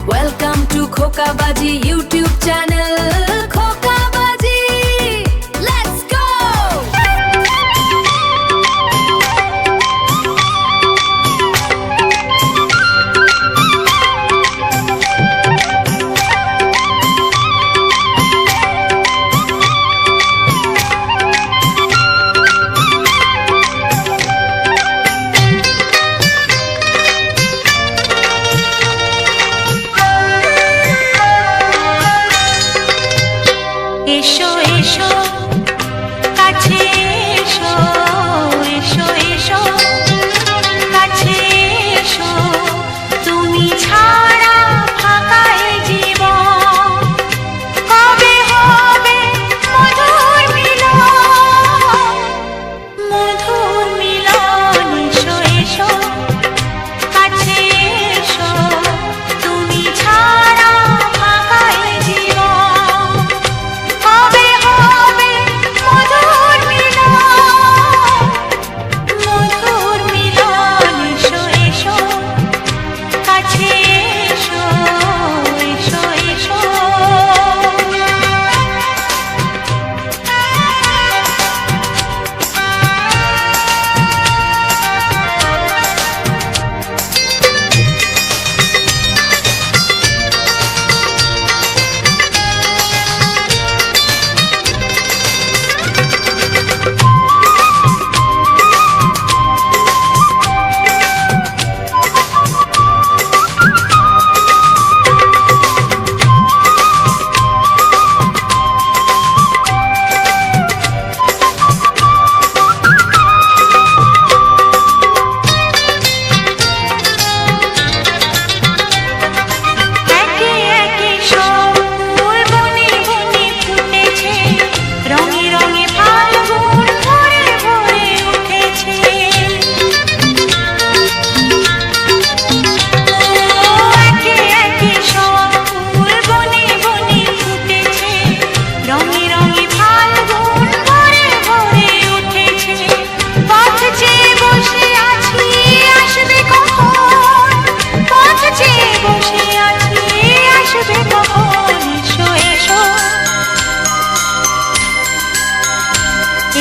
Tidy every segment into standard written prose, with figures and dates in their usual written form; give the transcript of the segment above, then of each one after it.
Welcome to Khokabaji YouTube channel. Khokabaji, let's go! এসো এসো কাছে এসো এসো এসো কাছে এসো তুমি ছাড়া ফাঁকা এই জীবন কবে হবে মধুর মিলন এসো এসো কাছে এসো তুমি ছাড়া ফাঁকা এই জীবন কবে হবে মধুর মিলন এসো এসো কাছে এসো এসো এসো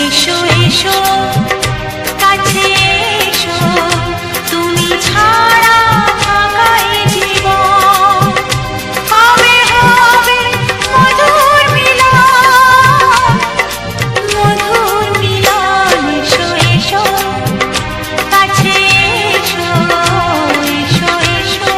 এসো এসো কাছে এসো তুমি ছাড়া ফাঁকা এই জীবন কবে হবে মধুর মিলন এসো এসো কাছে এসো এসো এসো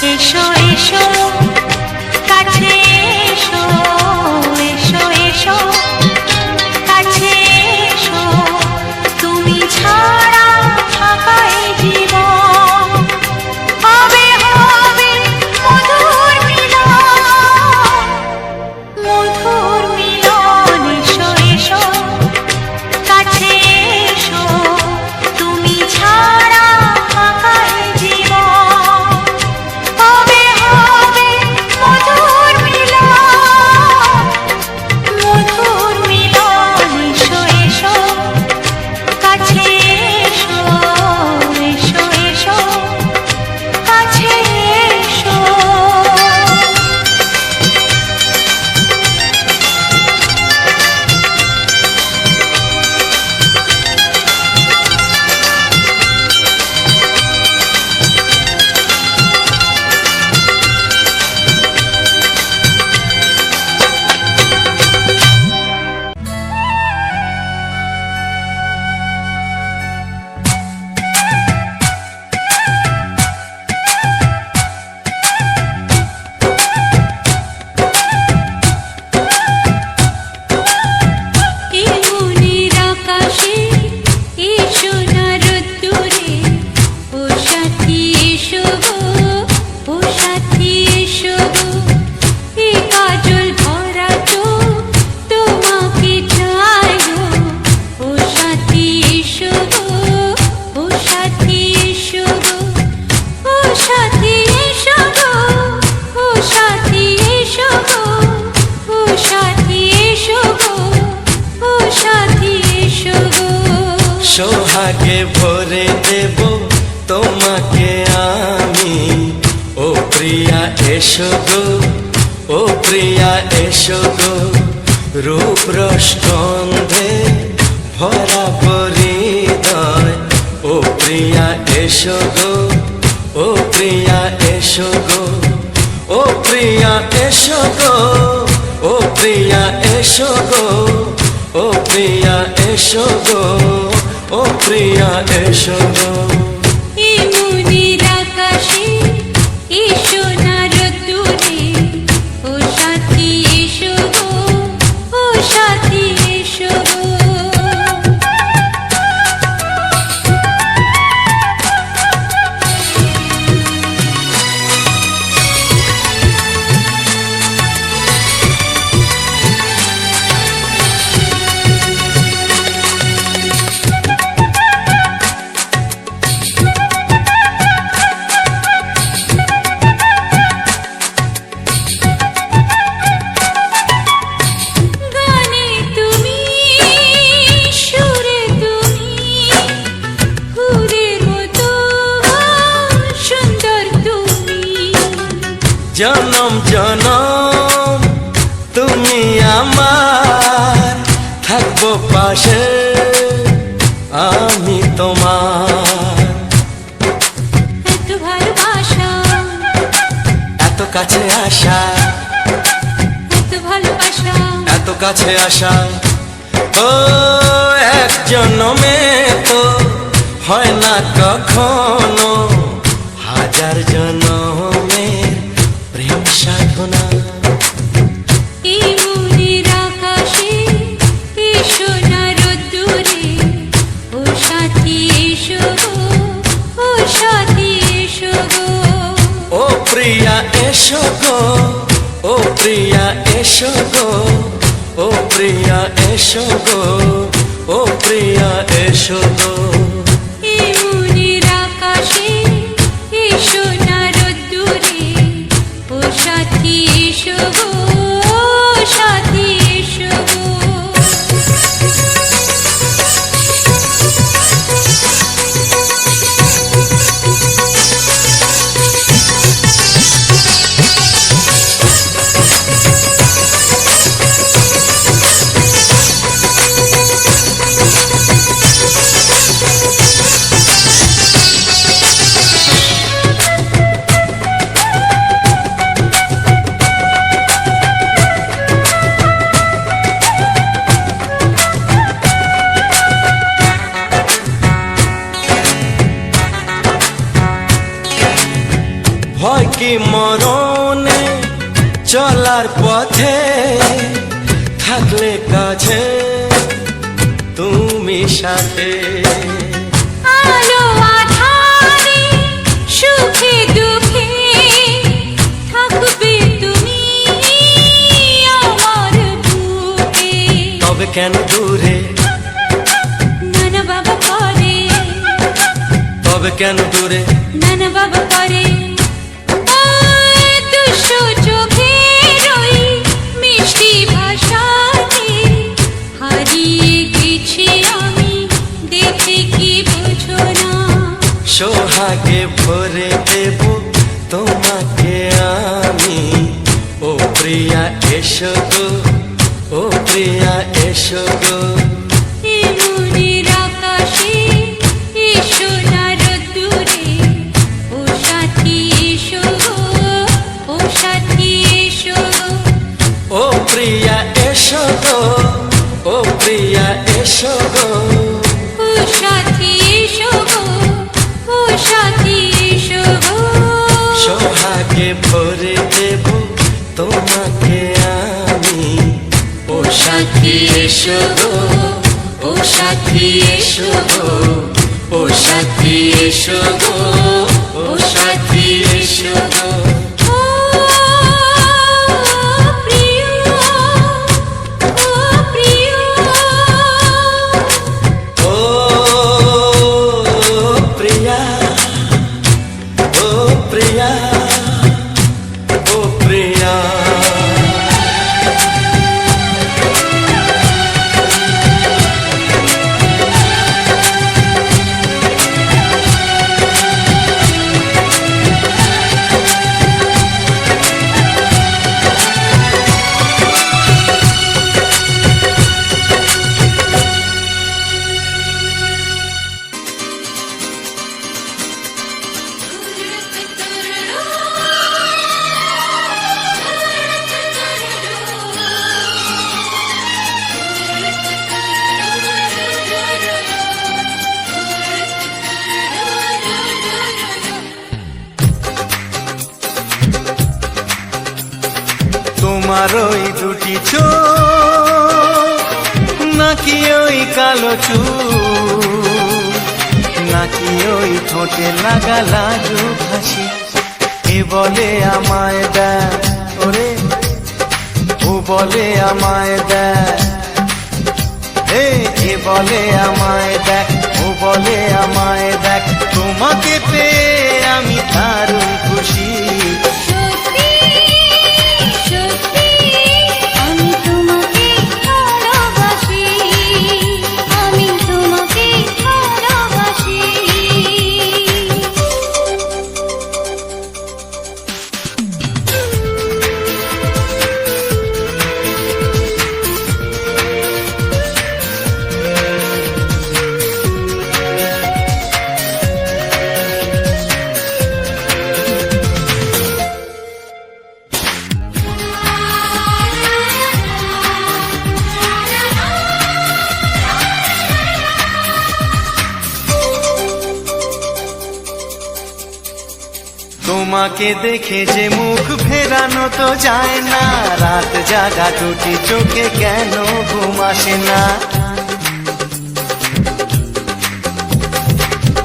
এসো এসো কাছে এসো এসো এসো কাছে এসো তুমি ছাড়া ফাঁকা এই জীবন কবে হবে মধুর মিলন এসো এসো কাছে এসো তুমি ছাড়া ফাঁকা এই জীবন কবে হবে দেব তোমাকে আমি। ও প্রিয়া এসো গো, ও প্রিয়া এসো গো, রূপ রস গন্ধে ভরা হৃদয়। ও প্রিয়া এসো গো, ও প্রিয়া এসো গো, ও প্রিয়া এসো গো, ও প্রিয়া এসো গো, ও প্রিয়া এসো গো, ও প্রিয়া এসো গো। এই মনের আকাশে এসো না রোদ্দুরে, ও সাথী এসো গো, ও সাথী এসো গো। গানে তুমি, সুরে তুমি, ফুলের মতো সুন্দর তুমি। জনম জনম তুমি আমার, থাকবো পাশে আমি তোমার। এত ভালোবাসা, এত কাছে আসা, এত ভালোবাসা, এত কাছে আসা, ও এক জন্মে তো হয় না কখনো, হাজার জন্মের প্রেম সাধনা। এই মনের আকাশে এসো না রোদ্দুরে, ও সাথী এসো গো, ও সাথী এসো গো। ও প্রিয়া এসো গো, ও প্রিয়া এসো গো, ও প্রিয়া এসো গো, ও প্রিয়া এসো গো। এই মনের আকাশে এসো না রোদ্দুরে, ও সাথী এসো গো, ও সাথী এসো গো। ভয় কি মরণে চলার পথে, থাকলে কাছে তুমি সাথে। আলো আঁধারে, সুখে দুঃখে, থাকবে তুমি আমার বুকে। তবে কেন দূরে, নানা বাবা করে, তবে কেন দূরে, নানা বাবা করে। ওই দুষ্টু চোখের ওই মিষ্টি ভাষাতে হারিয়ে গেছি আমি, দেখে কি বোঝো না। সোহাগে ভরে দেব তোমাকে আমি। ও প্রিয়া এসো গো, ও প্রিয়া এসো গো। এই মনের আকাশে এসো না রোদ্দুরে, ও সাথী এসো গো, ও সাথী এসো গো। ও প্রিয়া এসো গো, ও প্রিয়া এসো গো। ও সাথী এসো গো, ও সাথী এসো গো। সোহাগে ভরে দেব তোমাকে আমি। ও সাথী এসো গো, ও সাথী এসো গো, ও সাথী এসো গো, ও সাথী এসো গো। ও প্রিয়, ও প্রিয়, ও প্রিয়া, ও প্রিয়া, ও প্রিয়া। তোমার ওই দুটি চোখ নাকি ওই কালো চুল, নাকি ওই ঠোঁটে লাগা লাজুক হাসি, এ বলে আমায় দেয় ওরে, ও বলে আমায় দেয়, এ বলে আমায় দেখ, ও বলে আমায় দেখ, তোমাকে পেয়ে আমি দারুণ খুশি। সত্যি সত্যি আমি তোমাকে ভালোবাসি, আমি তোমাকে ভালোবাসি। তোমাকে দেখে যে মুখ ফেরানো তো যায় না, রাত জাগা দুটি চোখে কেন ঘুম আসে না।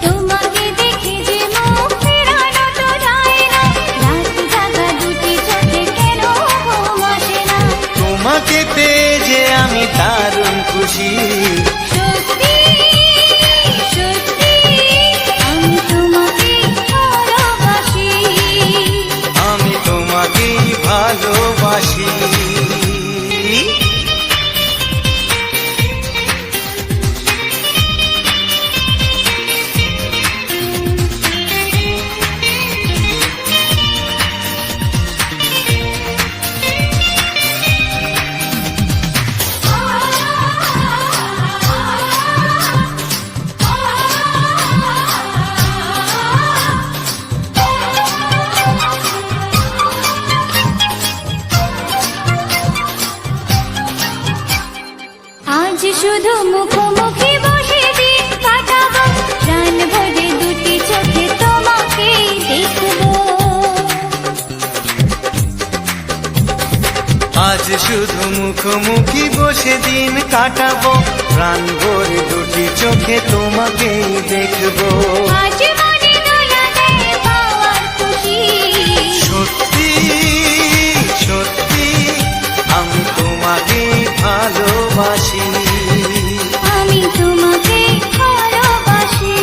তোমাকে দেখে যে মুখ ফেরানো তো যায় না, রাত জাগা দুটি চোখে কেন ঘুম আসে না। তোমাকে পেয়ে যে আমি দারুণ খুশি। সত্যি সত্যি আমি তোমাকে ভালোবাসি, আমি তোমাকেই ভালোবাসি। আজ শুধু মুখোমুখি বসে দিন কাটাবো, প্রাণ ভরে দুটি চোখে তোমাকে দেখবো। আজ শুধু মুখোমুখি বসে দিন কাটাবো, প্রাণ ভরে দুটি চোখে তোমাকেই দেখবো। আজ মনে দোলা দেয় পাওয়ার খুশি। সত্যি সত্যি আমি তোমাকেই ভালোবাসি। আমি তোমাকে ভালোবাসি।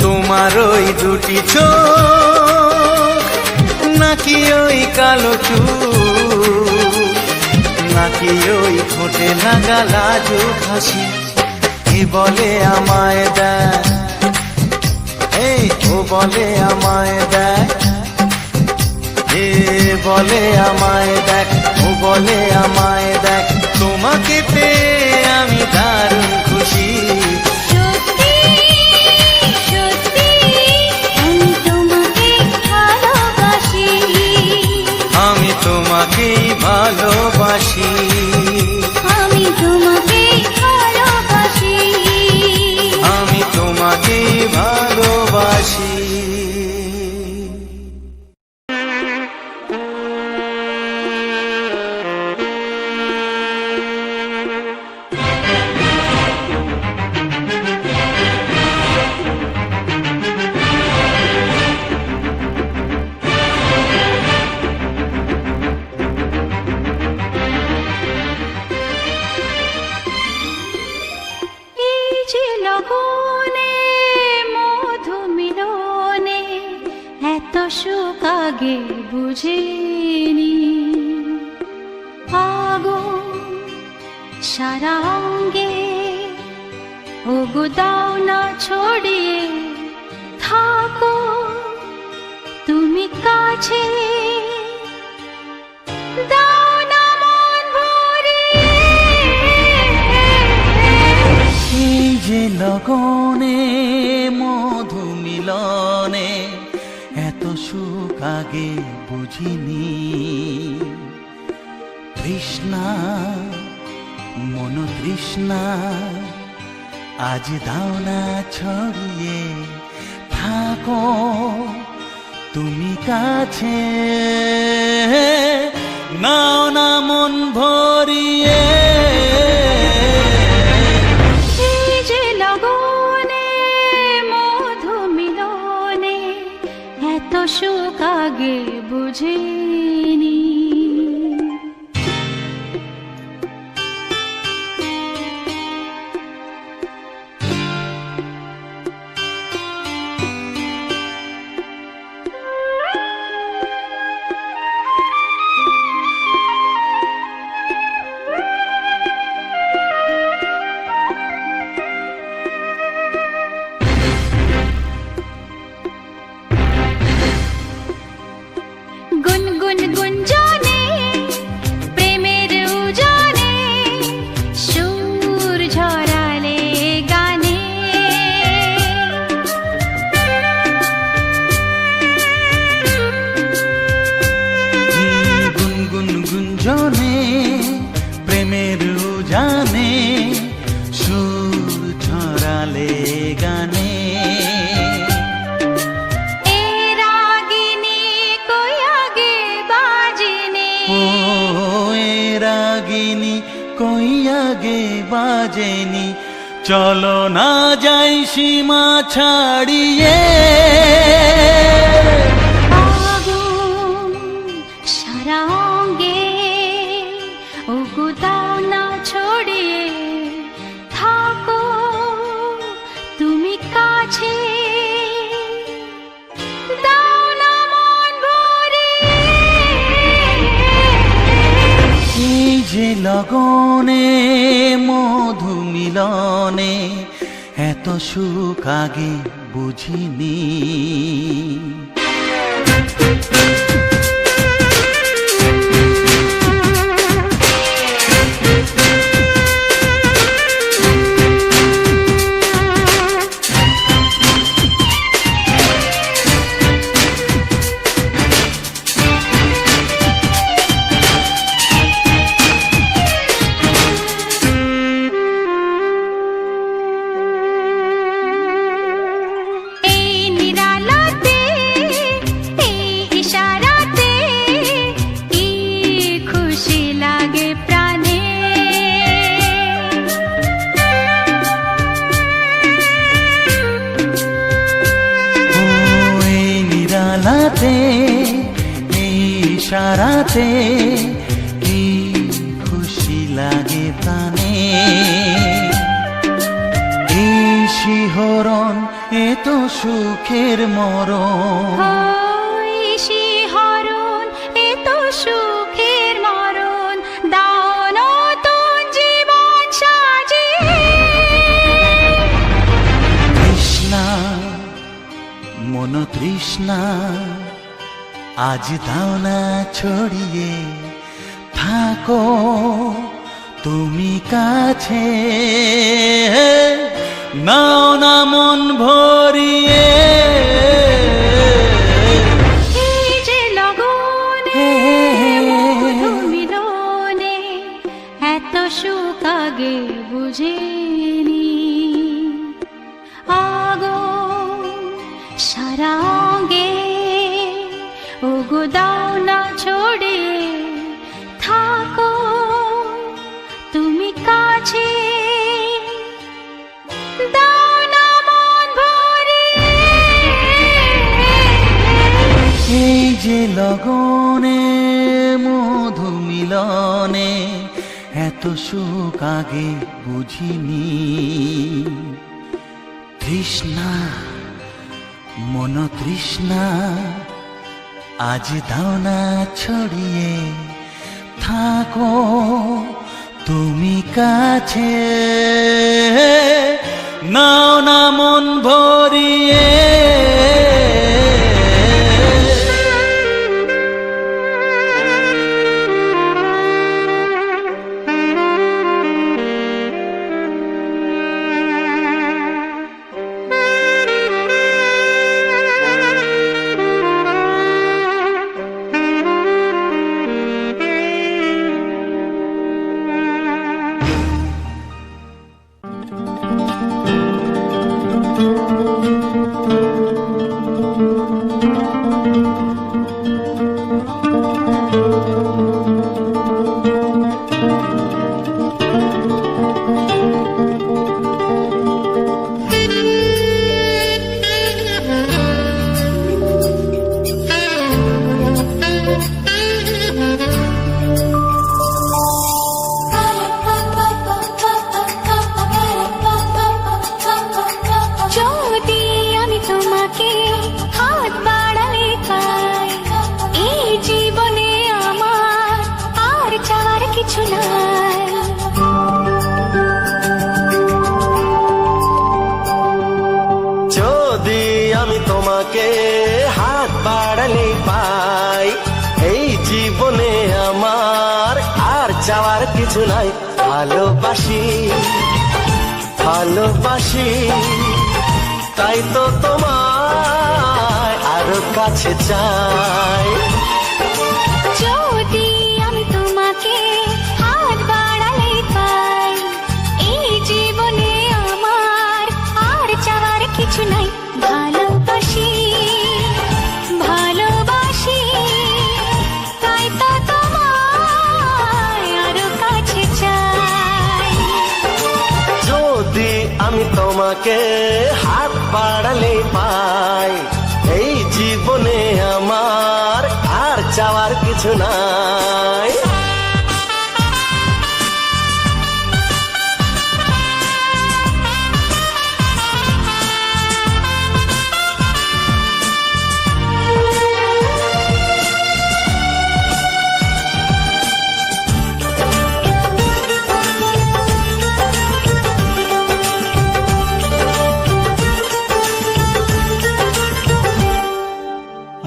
তোমার ওই দুটি চোখ নাকি ওই কালো চুল, নাকি ওই ঠোঁটে লাগা লাজুক হাসি, এ বলে আমায় দেয়, এই ও বলে আমায় দেয়, এ বলে আমায় দেখ, ও বলে আমায় দেখ, তোমাকে পেয়ে আমি দারুণ খুশি। সত্যি সত্যি আমি তোমাকে ভালোবাসি, আমি তোমাকেই ভালোবাসি। আমি তোমাকে ভালোবাসি। আমি তোমাকেই ভালোবাসি। এই যে লগনে মধু মিলনে এত সুখ আগে বুঝিনি। আগুন সারা অঙ্গে ওগো দাও না ছড়িয়ে থাকো তুমি কাছে, দাও না মন ভরিয়ে। এই যে লগনে মধু মিলনে এত সুখ আগে বুঝিনি। তৃষ্ণা মন তৃষ্ণা আজ দাও না ছড়িয়ে থাকো তুমি কাছে, নাও না মন ভরিয়ে। এই যে লগনে মধু মিলনে এত সুখ আগে বুঝিনি। গুনগুন গুঞ্জনে প্রেমের উজানে সুর ঝরালে গানে। গুনগুন গুঞ্জনে প্রেমের উজানে সুর ছড়ালে গানে। এ রাগিনী কই আগে বাজেনি। ও এ রাগিনী কই আগে বাজেনি, চলো না যাই সীমা ছাড়িয়ে। আগুন সারা অঙ্গে ওগো দাও না ছড়িয়ে থাকো তুমি কাছে। দাও না মন ভরিয়ে। এই যে লগনে মধু মিলনে এত সুখ আগে বুঝিনি। এই নিরালাতে এই ইশারাতে কি খুশি লাগে প্রাণে। ও এই নিরালাতে এই ইশারাতে কি খুশি লাগে প্রাণে। এই শিহরণ এ তো সুখের মরণ। ওই শিহরণ এ তো সুখের মরণ। দাও নতুন জীবন সাজিয়ে। তৃষ্ণা মন তৃষ্ণা আজ দাও না ছড়িয়ে থাকো তুমি কাছে। নাও না মন ভরিয়ে। এই যে লগনে মধু মিলনে এত সুখ আগে বুঝিনি। আগুন সারা অঙ্গে ওগো দাও না ছড়িয়ে থাকো তুমি কাছে। দাও না মন ভরিয়ে। এই যে লগনে মধু মিলনে এত সুখ আগে বুঝিনি। তৃষ্ণা মন তৃষ্ণা আজ দাও না ছড়িয়ে থাকো তুমি কাছে। নাও না মন ভরিয়ে। ও তোমাকে হাত বাড়ালে পাই, এই জীবনে আমার আর চাওয়ার কিছু নাই। ভালোবাসি ভালোবাসি, তাই তো তোমায় আরো কাছে চাই। যদি আমি তোমাকে হাত বাড়ালে পাই, এই জীবনে আমার আর চাওয়ার কিছু নাই। ভালোবাসি ভালোবাসি, তাই তো তোমায় আরো কাছে চাই। যদি আমি তোমাকে হাত বাড়ালে পাই, এই জীবনে আমার আর চাওয়ার কিছু নাই।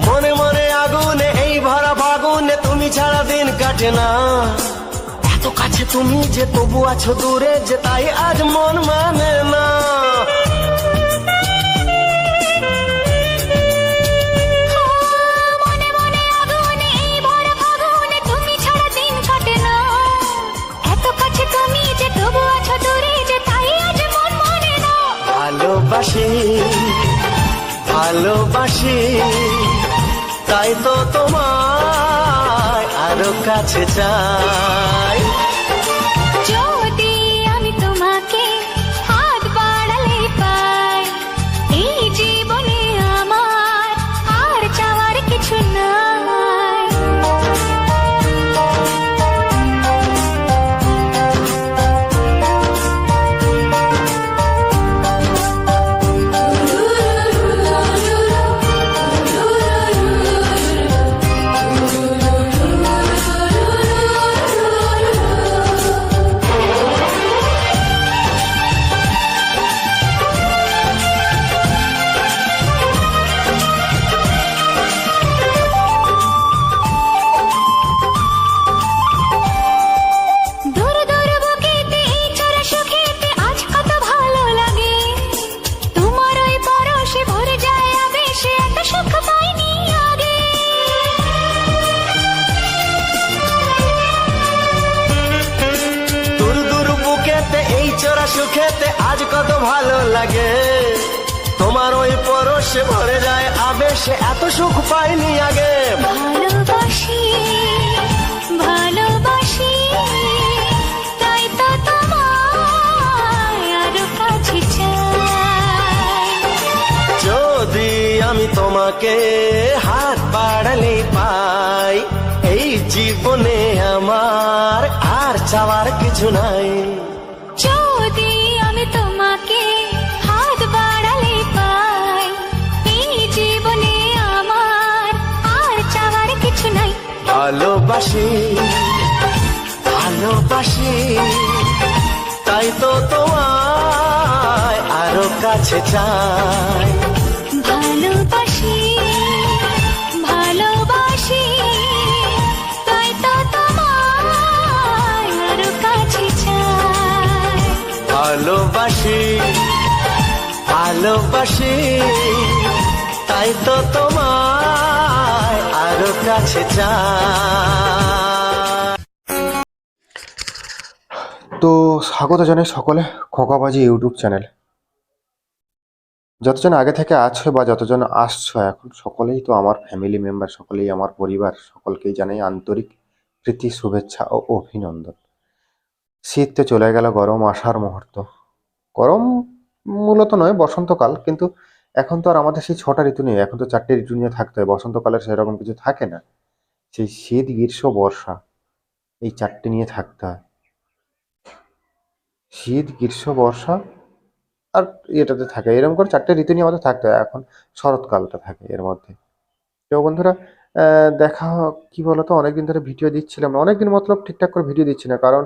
মনে মনে আগুনে এই ভরা ফাগুনে তুমি ছাড়া দিন কাটে না। এত কাছে তুমি যে তবু আছো দূরে, যে তাই আজ মন মানে না। মনে মনে আগুনে এই ভরা ফাগুনে তুমি ছাড়া দিন কাটে না। এত কাছে তুমি যে তবু আছো দূরে, যে তাই আজ মন মানে না। ভালোবাসি ভালোবাসি, তাই তো তোমায় আরো কাছে চাই। যদি আমি তোমাকে হাত বাড়ালে পাই, এই জীবনে আমার আর চাওয়ার কিছু নাই। দূর দূর বুকেতে এই ছোড়া সুখেতে আজ কত ভালো লাগে। তোমার ওই পরশে ভরে যায় আবেশে, এত সুখ পাইনি আগে। দূর দূর বুকেতে এই চোরা সুখেতে আজ কত ভালো লাগে। তোমার ওই পরশে ভরে যায় আবেশে, এত সুখ পাইনি আগে। ভালোবাসি ভালোবাসি, তাই তো তোমায় আরো কাছে চাই। যদি আমি তোমাকে হাত বাড়ালে পাই, এই জীবনে আমার আর চাওয়ার কিছু নাই। যদি আমি তোমাকে হাত বাড়ালে পাই, এই জীবনে আমার আর চাওয়ার কিছু নাই। ভালোবাসি ভালোবাসি, তাই তো তোমায় আরো কাছে চাই। ভালোবাসি ভালোবাসি, তাই তো তোমায় আরো কাছে চাই। ভালোবাসি ভালোবাসি, তাই তো তোমায় আরো কাছে চাই। তো স্বাগত জানাই সকলে খোকাবাজি ইউটিউব চ্যানেল। যতজন আগে থেকে আছো বা যতজন আসছো এখন, সকলেই তো আমার ফ্যামিলি মেম্বার, সকলেই আমার পরিবার, সকলকেই জানাই আন্তরিক প্রীতি, শুভেচ্ছা ও অভিনন্দন। শীত তো চলে গেল, গরম আসার মুহূর্ত। গরম মূলত নয়, বসন্তকাল, কিন্তু এখন তো আর আমাদের সেই 6টা ঋতু নেই, এখন তো 4টে ঋতু নিয়ে থাকতে হয়। বসন্তকালের সেরকম কিছু থাকে না, সেই শীত, গ্রীষ্ম, বর্ষা, এই 4টে নিয়ে থাকতে হয়। শীত, গ্রীষ্ম, বর্ষা আর এটাতে থাকে, এরকম করে 4টে ঋতু নিয়ে আমাদের থাকতে হয়। এখন শরৎকালটা থাকে এর মধ্যে। তো বন্ধুরা, দেখা কি বলতো, অনেকদিন ধরে ভিডিও দিচ্ছিলাম না, অনেকদিন মতলব ঠিকঠাক করে ভিডিও দিচ্ছি না, কারণ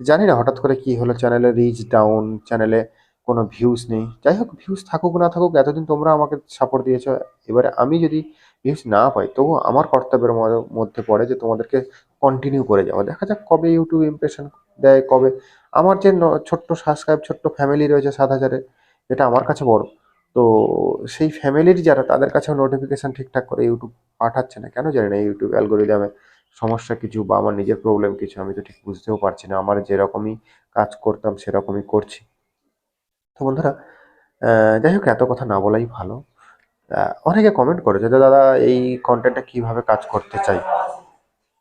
জানি না হঠাৎ করে কি হলো, চ্যানেলে রিচ ডাউন, চ্যানেলে কোনো ভিউজ নেই। যাই হোক, ভিউজ থাকুক না থাকুক, এতদিন তোমরা আমাকে সাপোর্ট দিয়েছো। এবারে আমি যদি ভিউজ না পাই, তবুও আমার কর্তব্যের মধ্যে পড়ে যে তোমাদেরকে কন্টিনিউ করে যাওয়া। দেখা যাক কবে ইউটিউব ইমপ্রেশন দেয়, কবে আমার যে ছোট্ট সাবস্ক্রাইব, ছোট্ট ফ্যামিলি রয়েছে 7,000-এর, এটা আমার কাছে বড়। তো সেই ফ্যামিলির যারা, তাদের কাছেও নোটিফিকেশন ঠিকঠাক করে ইউটিউব পাঠাচ্ছে না, কেন জানি না। ইউটিউব অ্যালগোরিদমে সমস্যা কিছু, বা আমার নিজের প্রবলেম কিছু, আমি তো ঠিক বুঝতেও পারছি না। আমার যেরকমই কাজ করতাম সেরকমই করছি। তো বন্ধুরা, যাই হোক, এত কথা না বলাই ভালো। অনেকে কমেন্ট করেছে যে দাদা এই কন্টেন্টটা কিভাবে কাজ করতে চাই,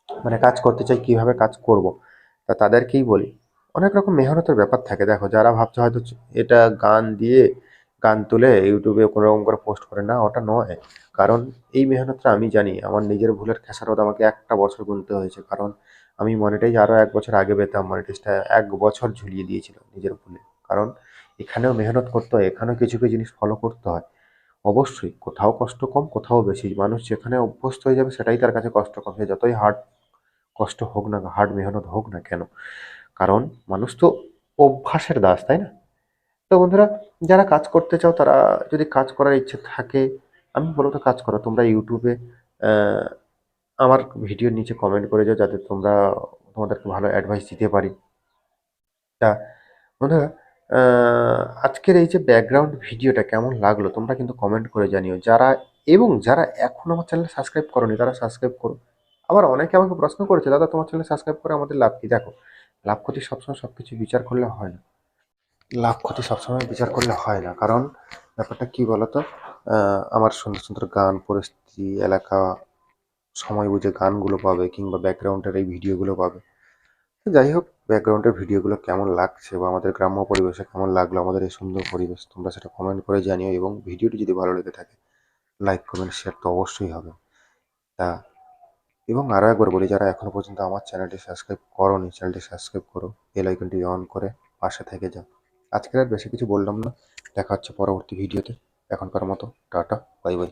মানে কাজ করতে চাই কিভাবে কাজ করব। তা তাদেরকেই বলি, অনেক রকম মেহনতের ব্যাপার থাকে। দেখো, যারা ভাবছে হয়তো এটা গান দিয়ে, গান তুলে ইউটিউবে কোনো রকম করে পোস্ট করে, না, ওটা নয়। কারণ এই মেহনতটা আমি জানি, আমার নিজের ভুলের খেসারত আমাকে 1টা বছর গুনতে হয়েছে। কারণ আমি মনিটাইজ আরও 1 বছর আগে পেতাম, মনিটাইজটা 1 বছর ঝুলিয়ে দিয়েছিল নিজের ভুলে। কারণ এখানেও মেহনত করতে হয়, এখানেও কিছু কিছু জিনিস ফলো করতে হয়। অবশ্যই কোথাও কষ্ট কম, কোথাও বেশি। মানুষ যেখানে অভ্যস্ত হয়ে যাবে সেটাই তার কাছে কষ্ট কম, সে যতই কষ্ট হোক না, হার্ড মেহনত হোক না কেন। কারণ মানুষ তো অভ্যাসের দাস, তাই না? তো বন্ধুরা, যারা কাজ করতে চাও, তারা যদি কাজ করার ইচ্ছে থাকে, আমি বলবো তো কাজ করো। তোমরা ইউটিউবে আহ, আমার ভিডিওর নিচে কমেন্ট করে যাও, যাতে তোমাদেরকে ভালো অ্যাডভাইস দিতে পারি। তা বন্ধুরা, আজকের এই যে ব্যাকগ্রাউন্ড ভিডিওটা কেমন লাগলো তোমরা কিন্তু কমেন্ট করে জানিও। যারা এখন আমার চ্যানেল সাবস্ক্রাইব করোনি, তারা সাবস্ক্রাইব করো। আবার অনেকে আমাকে প্রশ্ন করেছে, দাদা তোমার চ্যানেল সাবস্ক্রাইব করে আমাদের লাভ কি? দেখো, লাভ ক্ষতি সবসময় সবকিছু বিচার করলে হয় না। লাভ ক্ষতি সবসময় বিচার করলে হয় না। কারণ ব্যাপারটা কি বলতো, আমার সুন্দর সুন্দর গান, পরিস্থিতি, এলাকা, সময় বুঝে গানগুলো পাবে, কিংবা ব্যাকগ্রাউন্ডের এই ভিডিওগুলো পাবে। তো যাই হোক, ব্যাকগ্রাউন্ডের ভিডিওগুলো কেমন লাগছে, বা আমাদের গ্রাম্য পরিবেশে কেমন লাগলো আমাদের এই সুন্দর পরিবেশ, তোমরা সেটা কমেন্ট করে জানিও। এবং ভিডিওটি যদি ভালো লেগে থাকে, লাইক, কমেন্ট, শেয়ার তো অবশ্যই হবে। তা এবং আরও একবার বলি, যারা এখনো পর্যন্ত আমার চ্যানেলটি সাবস্ক্রাইব করোনি, চ্যানেলটি সাবস্ক্রাইব করো, বেল আইকনটি অন করে পাশে থেকে যাও। আজকের আর বেশি কিছু বললাম না, দেখা হচ্ছে পরবর্তী ভিডিওতে। এখনকার মতো টাটা, বাই বাই।